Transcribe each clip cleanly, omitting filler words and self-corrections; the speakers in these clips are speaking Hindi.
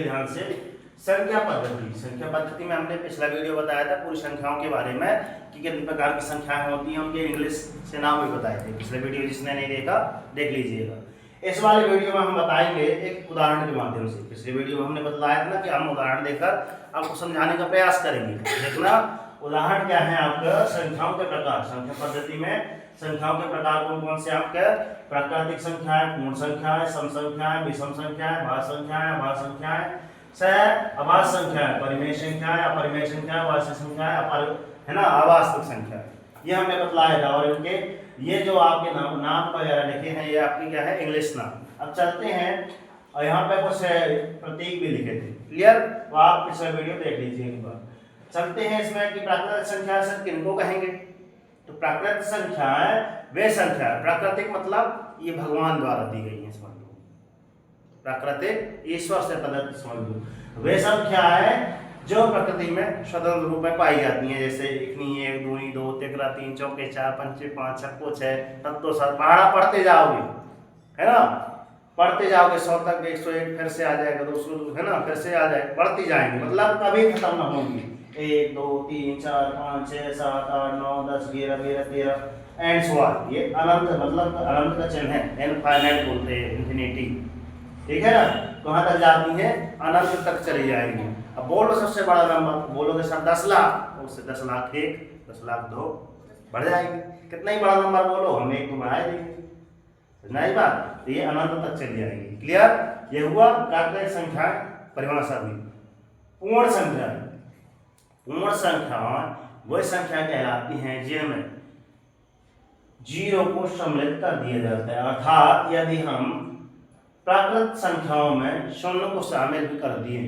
ध्यान से। संख्या पद्धति में हमने पिछला वीडियो बताया था पूरी संख्याओं के बारे में कि कितने प्रकार की संख्याएं होती हैं, उनके इंग्लिश से नाम भी बताए थे। पिछले वीडियो जिसने नहीं देखा देख लीजिएगा। इस वाले वीडियो में हम बताएंगे एक उदाहरण के माध्यम से। पिछले वीडियो में हमने बताया था ना कि हम उदाहरण देकर आपको समझाने का प्रयास करेंगे। देखना उदाहरण क्या है आपका, संख्याओं के प्रकार। संख्या पद्धति में संख्याओं के प्रकार कौन कौन से आपके, प्राकृतिक संख्याएं, पूर्ण संख्याएं, सम संख्याएं, विषम संख्याएं, भाज्य संख्याएं, अभाज्य संख्याएं, अभाज्य संख्याएं, परिमेय संख्याएं, अपरिमेय संख्याएं, वास्तविक संख्याएं, है ना, अवास्तविक संख्या। ये हमने बतलाया था। और इनके ये जो आपके नाम वगैरह लिखे हैं ये आपके क्या है, इंग्लिश नाम। अब चलते हैं और यहाँ पे कुछ प्रतीक भी लिखे थे। क्लियर? तो आप पिछला वीडियो देख लीजिए एक बार। चलते हैं इसमें कि प्राकृतिक संख्या से किनको कहेंगे। तो प्राकृतिक संख्याएं वे संख्या, प्राकृतिक मतलब ये भगवान द्वारा दी गई है, समझ लो। प्राकृतिक ईश्वर से प्रदत्त समझ लो। वे संख्याएं जो प्रकृति में स्वतंत्र रूप में पाई जाती हैं, जैसे इतनी 1 दूनी 2 तिगरा 3 चौके 4 पंचे 5 छक्को 6 तत्तो 7। पहाड़ा पढ़ते जाओगे, है ना, पढ़ते जाओगे 100 तक, 101 फिर से आ जाएगा, 200, है ना, फिर से आ जाएगा, पढ़ती जाएंगे, मतलब कभी खत्म ना होंगी। 1 2 3 4 5 6 7 8 9 10 11 12 13 एंड सो ऑन। ये अनंत, मतलब अनंत का चिन्ह है, इनफाइनाइट बोलते हैं, इन्फिनिटी। ठीक है ना, कहाँ तक जाती है, अनंत तक चली जाएंगी। अब बोलो सबसे बड़ा नंबर, बोलोगे सर 10 लाख, उससे 10 लाख 1, 10 लाख 2 बढ़ जाएगी। कितना ही बड़ा नंबर बोलो, हम 1 को बढ़ा देंगे, नहीं बात। तो ये अनंत तक चली जाएगी। क्लियर? ये हुआ प्राकृतिक संख्या परिभाषा हुई। पूर्ण संख्या, पूर्ण संख्या वह संख्या कहलाती हैं जिनमें 0 को सम्मिलित कर दिया जाता है। अर्थात यदि हम प्राकृत संख्याओं में 0 को शामिल कर दिए,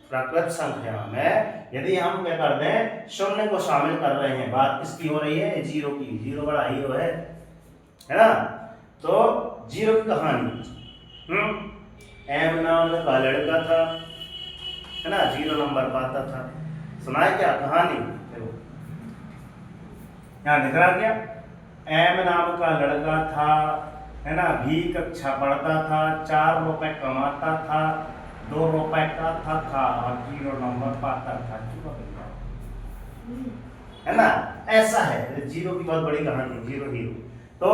प्राकृत संख्या में यदि हम क्या कर दें, 0 को शामिल कर रहे हैं, बात किसकी हो रही है, 0 की। 0 बड़ा हीरो है ना। तो 0 की कहानी, एम नाम का लड़का था, है ना, 0 नंबर पाता था। सुनाए क्या कहानी, देखो यहाँ दिख रहा क्या, एम नाम का लड़का था, है ना, भी कक्षा पढ़ता था, 4 रुपए कमाता था, 2 रुपए का था और 0 नंबर पाता था। है ना, ऐसा है। 0 की बहुत बड़ी कहानी, 0 हीरो। तो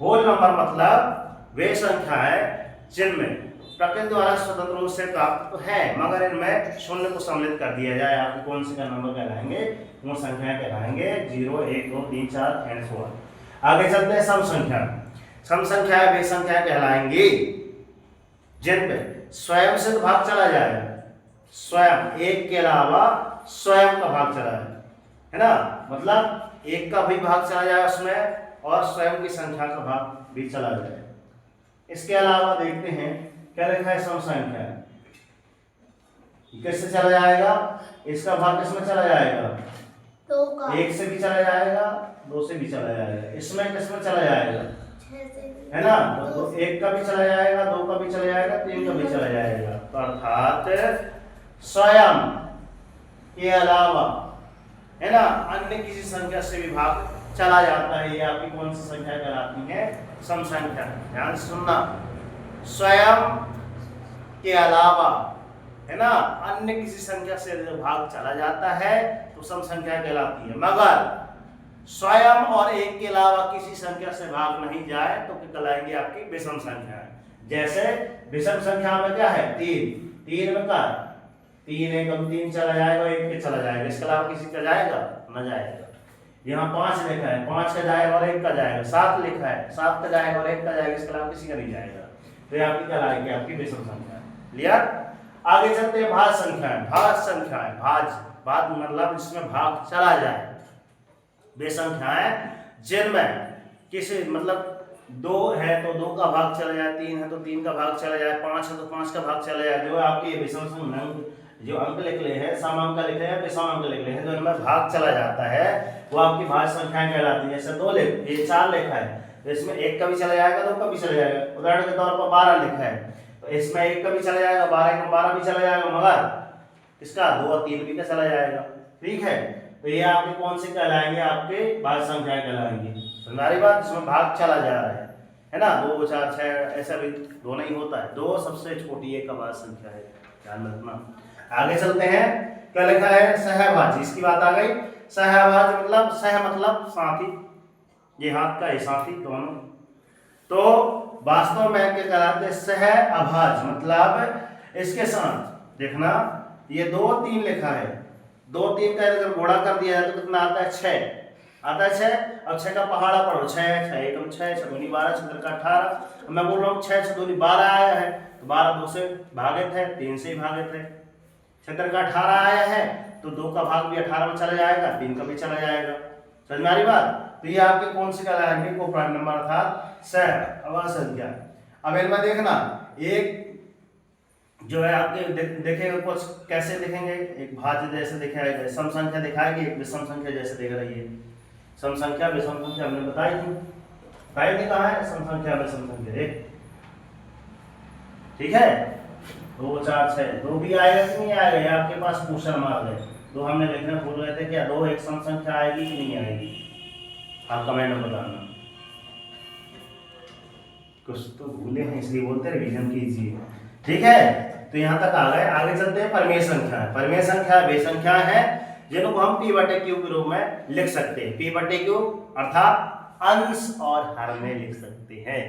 होल नंबर मतलब वे संख्याएं जिनमें प्रकृति द्वारा स्वतंत्र रूप से प्राप्त तो है, मगर इनमें 0 को सम्मिलित कर दिया जाए, आपको कौन से का नंबर कहलाएंगे, वो संख्या कहलाएंगे 0 1 2 3 4 एंड सो ऑन। आगे चलते हैं सम संख्या। सम संख्याएं वे संख्या कहलाएंगी जिनमें स्वयं से भाग चला जाए, स्वयं, एक के अलावा स्वयं का भाग चला जाए, है ना, मतलब एक का भी भाग चला जाए उसमें और स्वयं की संख्या का भाग भी चला जाए। इसके अलावा देखते हैं क्या लिखा है, सम संख्या किससे चला जाएगा, इसका भाग किसमें चला जाएगा, 2 का, 1 से भी चला जाएगा, 2 से भी चला जाएगा, इसमें किसमें चला जाएगा, है ना, तो 1 का भी चला जाएगा, 2 का भी चला जाएगा, 3 का भी चला जाएगा। तो अर्थात स्वयं के अलावा, है ना, अन्य किसी संख्या से भी भाग चला जाता है। ये आपकी कौन सी संख्या कहलाती है, सम संख्या। ध्यान से सुनना, स्वयं के अलावा, है ना, अन्य किसी संख्या से भाग चला जाता है तो सम संख्या कहलाती है, मगर स्वयं और 1 के अलावा किसी संख्या से भाग नहीं जाए तो कहलाएंगे आपकी विषम संख्या। जैसे विषम संख्या में क्या है, 3 में क्या, 3 1 3 चला जाएगा, 1 पे चला जाएगा, इसके अलावा किसी का जाएगा न जाएगा। यहाँ 5 लिखा है, 5 का जाएगा और 1 का जाएगा। 7 लिखा है, 7 का जाएगा और 1 का जाएगा, इसके अलावा किसी का नहीं जाएगा। तो ये आपकी कहलाएगी आपकी विषम संख्या। क्लियर? आगे चलते हैं भाज्य संख्याएं। भाज्य संख्याएं, भाज्य मतलब इसमें भाग चला जाए, वे संख्याएं जिनमें किसी, मतलब 2 है तो 2 का भाग चला जाए, 3 है तो 3 का भाग चला जाए, 5 है तो 5 का भाग चला जाए। जो आपके विषम जो अंक लिख ले हैं, सम अंक लिख ले हैं, विषम अंक लिख ले हैं, जो इनमें भाग चला जाता है वो आपकी भाज्य संख्याएं कहलाती है। जैसे 2 लिख, ये 4 लिखा है तो इसमें 1 का भी चला जाएगा, 2 का भी चला जाएगा। उदाहरण के तौर पर 12 लिखा है तो इसमें 1 का भी चला जाएगा, 12 का 12 भी चला जाएगा, मगर इसका 2 और 3 भी का चला जाएगा। ठीक है, तो ये आपके कौन से कहलाएंगे, आपके भाज्य संख्याएं कहलाएंगी। समझ आ रही बात, इसमें भाग चला जा रहा है। है ना, 2 4 6 ऐसा भी 2 नहीं होता है, 2 सबसे छोटी एक आवाज संख्या है, ध्यान रखना। आगे चलते हैं, क्या लिखा है, सहभाजी, इसकी बात आ गई। सहभाजी मतलब सह मतलब साथी, ये हाथ का है साथी दोनों। तो वास्तव में क्या कहलाते हैं, सह अभाज मतलब इसके साथ देखना, ये 2 3 लिखा है, 2 3 का अगर गुणा कर दिया है तो कितना आता है, 6 आता है 6। अब 6 का पहाड़ा पढ़ो, 6 6 एकम 6 6 दूनी 12 6 का 18। मैं बोल रहा हूँ 6 6 दूनी 12 आया है, तो 12 2 से भागित है, 3 से ही भागित है। 6 का 18 आया है तो 2 का भाग भी 18 में चला जाएगा, 3 का भी चला जाएगा। समझ में आ रही बात। तो ये आपके कौन से कहलाएंगे, को प्राइम नंबर अर्थात सह आवाज संख्या। अब इनमें देखना, एक जो है आपके देखेगा कुछ कैसे दिखेंगे, एक भाज्य जैसे दिखाएगा, सम संख्या दिखाएगी, एक विषम संख्या जैसे दिख रही है। सम संख्या विषम संख्या हमने बताई थी, बताई थी कहाँ है, सम संख्या विषम संख्या, ठीक है। 2 4 6 2 भी आएगा कि नहीं आएगा, ये आपके पास क्वेश्चन मार्क है। 2 हमने लिखना भूल गए थे, क्या 2 एक सम संख्या आएगी कि नहीं आएगी, आप कमेंट में बताना। कुछ तो भूले हैं इसलिए बोलते हैं रिवीजन कीजिए, ठीक है। तो यहाँ तक आ गए, आगे चलते हैं। परमेय संख्या, परमेय संख्या वे संख्या है जिनको हम p/q के रूप में लिख सकते हैं। p/q अर्थात अंश और हर में लिख सकते हैं,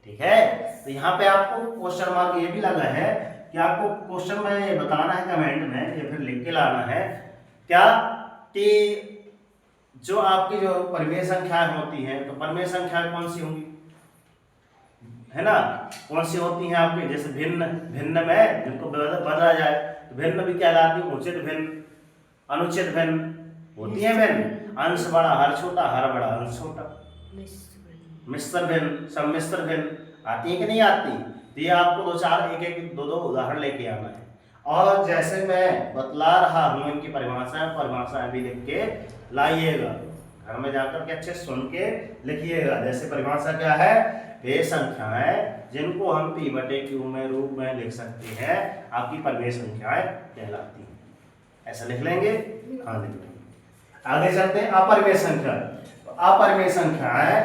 ठीक है। तो यहाँ पे आपको क्वेश्चन मार्क ये भी लगा है कि आपको क्वेश्चन में बताना है कमेंट में या फिर लिख के लाना है क्या, कि जो आपकी जो परमेय संख्याएं होती हैं, तो परमेय संख्याएं कौन सी होंगी, है ना, कौन सी होती हैं आपके, जैसे भिन्न, भिन्न में जिनको बदला जाए तो भिन्न भी कहलाती है, उचित भिन्न, अनुचित भिन्न होती है भिन्न, अंश बड़ा हर छोटा, हर बड़ा अंश छोटा, मिश्र भिन्न, सम्मिश्र भिन्न आती है कि नहीं आती। तो ये आपको 2 4 1 1 2 2 उदाहरण लेके आना है। और जैसे मैं बतला रहा हूँ इनकी परिभाषाएं भी लिख के लाइएगा, घर में जाकर के अच्छे सुन के लिखिएगा। जैसे परिभाषा क्या है, वे संख्याएं जिनको हम p/q में रूप में लिख सकते हैं, आपकी परमेय संख्याएं कहलाती हैं। ऐसा लिख लेंगे, हाँ लिख लेंगे। आगे चलते हैं अपरमेय संख्या। तो अपरमेय संख्याएं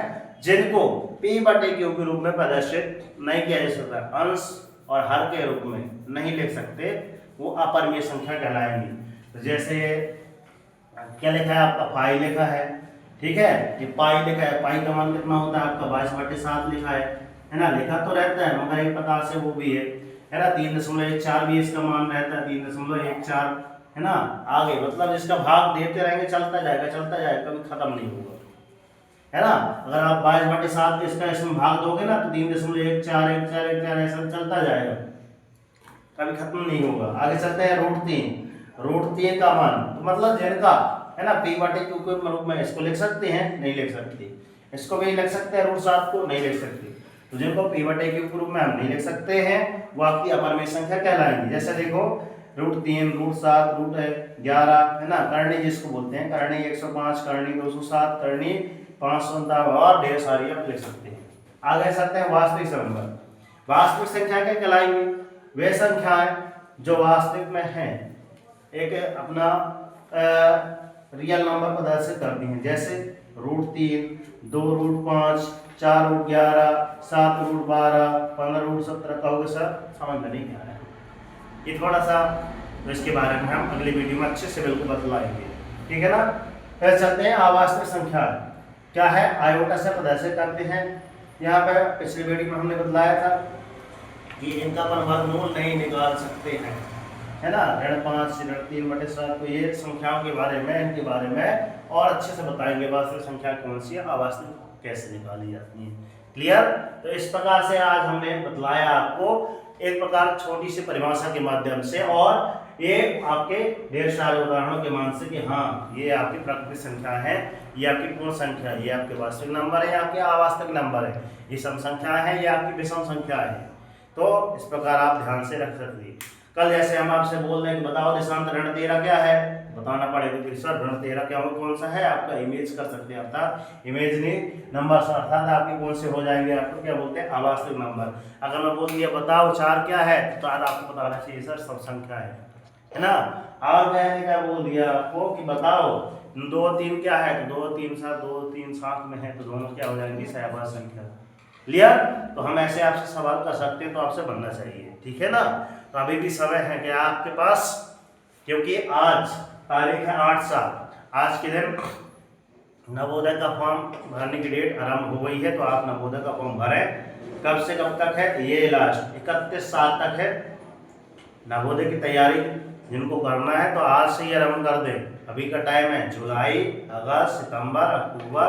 जिनको p/q के रूप में प्रदर्शित नहीं किया जा सकता, अंश और हर के रूप में नहीं लिख सकते, वो अपरमेय संख्या कहलाएंगी। तो जैसे क्या लिखा है आपका, पाई लिखा है, ठीक है, ये पाई लिखा है, पाई का मान कितना होता है आपका 22/7 लिखा है ना, लिखा तो रहता है मगर एक प्रकार से वो भी है ना, 3.14 भी इसका मान रहता है, 3.14 है ना। आगे मतलब इसका भाग देते रहेंगे, चलता जाएगा, कभी खत्म नहीं होगा, है ना। अगर आप 22/7 इसका इसमें भाग दोगे ना तो 3.14 ऐसा चलता जाएगा, कभी खत्म नहीं होगा। आगे चलते हैं √3 का मान, तो मतलब जिनका है ना p/q के रूप में इसको लिख सकते हैं, नहीं लिख सकते, इसको भी लिख सकते हैं, √7 को नहीं लिख सकते। तो जिनको p/q के रूप में हम नहीं लिख सकते हैं वो आपकी अपरमेय संख्या कहलाएंगी। जैसे देखो √3 √7 √11 है ना, करणी जिसको बोलते हैं, करणी 105 करणी 207 करणी 557 और ढेर सारी आप लिख सकते हैं। आगे चलते हैं वास्तविक नंबर। वास्तविक संख्या क्या कहलाएंगी, वे संख्याएं जो वास्तविक में हैं, एक अपना रियल नंबर प्रदर्शित करती हैं। जैसे √3 2 √5 4 √11 7 √12 15 √17 कहोगे सर समझ में नहीं आ रहा है, ये थोड़ा सा तो इसके बारे में हम अगली वीडियो में अच्छे से बिल्कुल बतलाएंगे, ठीक है ना। फिर चलते हैं अवास्तविक संख्या क्या है, आयोटा से प्रदर्शित करते हैं। यहाँ पे पिछली वीडियो में हमने बतलाया था कि इनका अपन वर्गमूल नहीं निकाल सकते हैं, है ना, ऋण 5 ऋण 3/7। तो ये संख्याओं के बारे में, इनके बारे में और अच्छे से बताएंगे, वास्तविक संख्या कौन सी है, अवास्तविक कैसे निकाली जाती है, क्लियर। तो इस प्रकार से आज हमने बतलाया आपको एक प्रकार छोटी सी परिभाषा के माध्यम से, और ये आपके ढेर सारे उदाहरणों के मान से कि हाँ ये आपकी प्राकृतिक संख्या है, ये आपकी पूर्ण संख्या है, ये आपके वास्तविक नंबर है, आपके अवास्तविक नंबर है, ये सम संख्या है, ये आपकी विषम संख्या है। तो इस प्रकार आप ध्यान से रख सकते हैं। कल जैसे हम आपसे बोल रहे हैं कि बताओ दशांश ऋण 13 क्या है, बताना पड़ेगा कि सर ऋण 13 क्या हो, कौन सा है, आपका इमेज कर सकते हैं, अर्थात इमेजनी नंबर, अर्थात आपके कौन से हो जाएंगे, आपको क्या बोलते हैं अवास्तविक नंबर। अगर मैं बोल दिया बताओ 4 क्या है, तो आज आपको बताना चाहिए सर सब संख्या है ना। और मैंने क्या बोल दिया आपको कि बताओ 2 3 क्या है, तो 2 3 7 2 3 7 में है, तो दोनों क्या हो जाएंगी सहभाज्य संख्या, क्लियर? तो हम ऐसे आपसे सवाल कर सकते हैं, तो आपसे बनना चाहिए, ठीक है ना? तो अभी भी समय है क्या आपके पास, क्योंकि आज तारीख है 8/7, आज के दिन नवोदय का फॉर्म भरने की डेट आरंभ हो गई है। तो आप नवोदय का फॉर्म भरें। कब से कब तक है? ये लास्ट 31/7 तक है नवोदय की तैयारी जिनको करना है, तो आज से ही आरंभ कर दें। अभी का टाइम है जुलाई, अगस्त, सितंबर, अक्टूबर,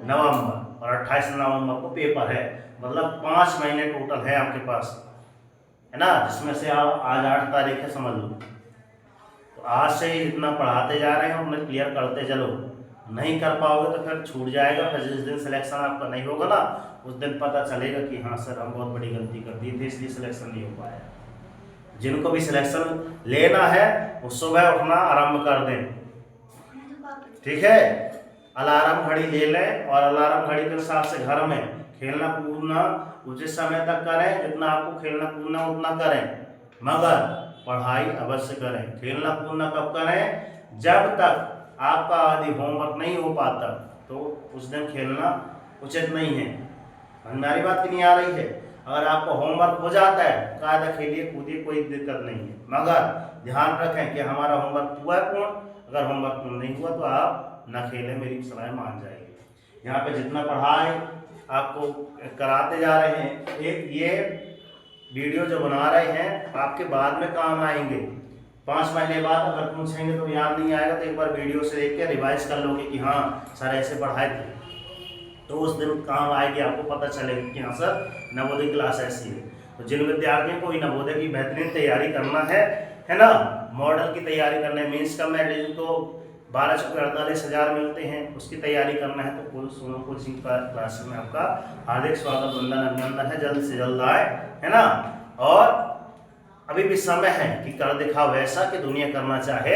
नवंबर और 28 नवंबर को पेपर है। मतलब 5 महीने टोटल है आपके पास, है ना? जिसमें से आप आज 8 तारीख है समझ लो। तो आज से ही जितना पढ़ाते जा रहे हैं उन्हें क्लियर करते चलो। नहीं कर पाओगे तो फिर छूट जाएगा। फिर जिस दिन सिलेक्शन आपका नहीं होगा ना, उस दिन पता चलेगा कि हाँ सर हम बहुत बड़ी गलती कर दी थी, इसलिए सिलेक्शन नहीं हो पाया। जिनको भी सिलेक्शन लेना है वो सुबह उठना आरंभ कर दें, ठीक है? अलार्म घड़ी ले लें और अलार्म घड़ी के हिसाब से घर में खेलना कूदना उचित समय तक करें। जितना आपको खेलना कूदना उतना करें, मगर पढ़ाई अवश्य करें। खेलना कूदना कब करें? जब तक आपका यदि होमवर्क नहीं हो पाता तो उस दिन खेलना उचित नहीं है। हमारी बात की नहीं आ रही है? अगर आपको होमवर्क हो जाता है कायदा खेलिए कूदिए, कोई दिक्कत नहीं है, मगर ध्यान रखें कि हमारा होमवर्क हुआ है पूर्ण। अगर होमवर्क पूर्ण नहीं हुआ तो आप ना खेलें, मेरी सलाह मान जाएगी। यहाँ पे जितना पढ़ाई आपको कराते जा रहे हैं, एक ये वीडियो जो बना रहे हैं आपके बाद में काम आएंगे। 5 महीने बाद अगर पूछेंगे तो याद नहीं आएगा, तो एक बार वीडियो से देख के रिवाइज कर लोगे कि हाँ सर ऐसे पढ़ाए थे, तो उस दिन काम आएगी, आपको पता चलेगा कि हाँ सर नवोदय क्लास ऐसी है। तो जिन विद्यार्थियों को नवोदय की बेहतरीन तैयारी करना है ना, मॉडल की तैयारी करना है, मेंस का मेरिट जिनको 12,48,000 मिलते हैं उसकी तैयारी करना है, तो कुल सोनो कोचिंग क्लास में आपका हार्दिक स्वागत, वंदन, अभिनंदन है। जल्द से जल्द आए, है ना? और अभी भी समय है कि कर दिखाओ ऐसा कि दुनिया करना चाहे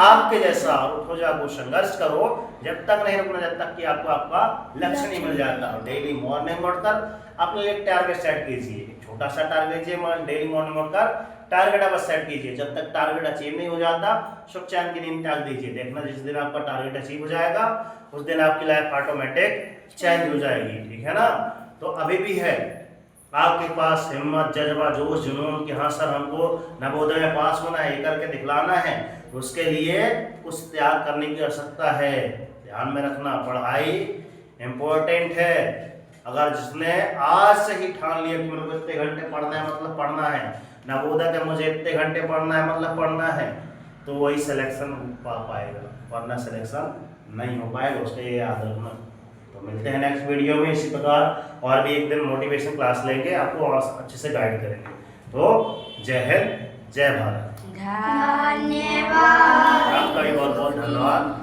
आपके जैसा। और उठो जागो संघर्ष करो, जब तक नहीं रुकना जब तक कि आपको आपका लक्ष्य नहीं मिल जाता। डेली मॉर्निंग उठकर अपने लिए टारगेट सेट कीजिए, छोटा सा टारगेट लीजिए, डेली मॉर्निंग उठकर टारगेट आप सेट कीजिए। जब तक टारगेट अचीव नहीं हो जाता सुख चैन की नींद त्याग दीजिए। देखना जिस दिन आपका टारगेट अचीव हो जाएगा उस दिन आपकी लाइफ ऑटोमेटिक चेंज हो जाएगी, ठीक है ना? तो अभी भी है आपके पास हिम्मत, जज्बा, जोश, जुनून कि हाँ सर हमको नवोदय में पास होना है, ये करके दिखलाना है, उसके लिए कुछ त्याग करने की आवश्यकता है। ध्यान में रखना, पढ़ाई इम्पोर्टेंट है। अगर जिसने आज से ही ठान लिया कि मेरे को इतने घंटे पढ़ना है मतलब पढ़ना है, नवोदय के मुझे इतने घंटे पढ़ना है मतलब पढ़ना है, तो वही सिलेक्शन पा पाएगा, वरना सिलेक्शन नहीं हो पाएगा। उसके ये याद रखना। तो मिलते हैं नेक्स्ट वीडियो में इसी प्रकार, और भी एक दिन मोटिवेशन क्लास लेंगे, आपको और अच्छे से गाइड करेंगे। तो जय हिंद, जय भारत, धन्यवाद। आपका भी बहुत बहुत धन्यवाद।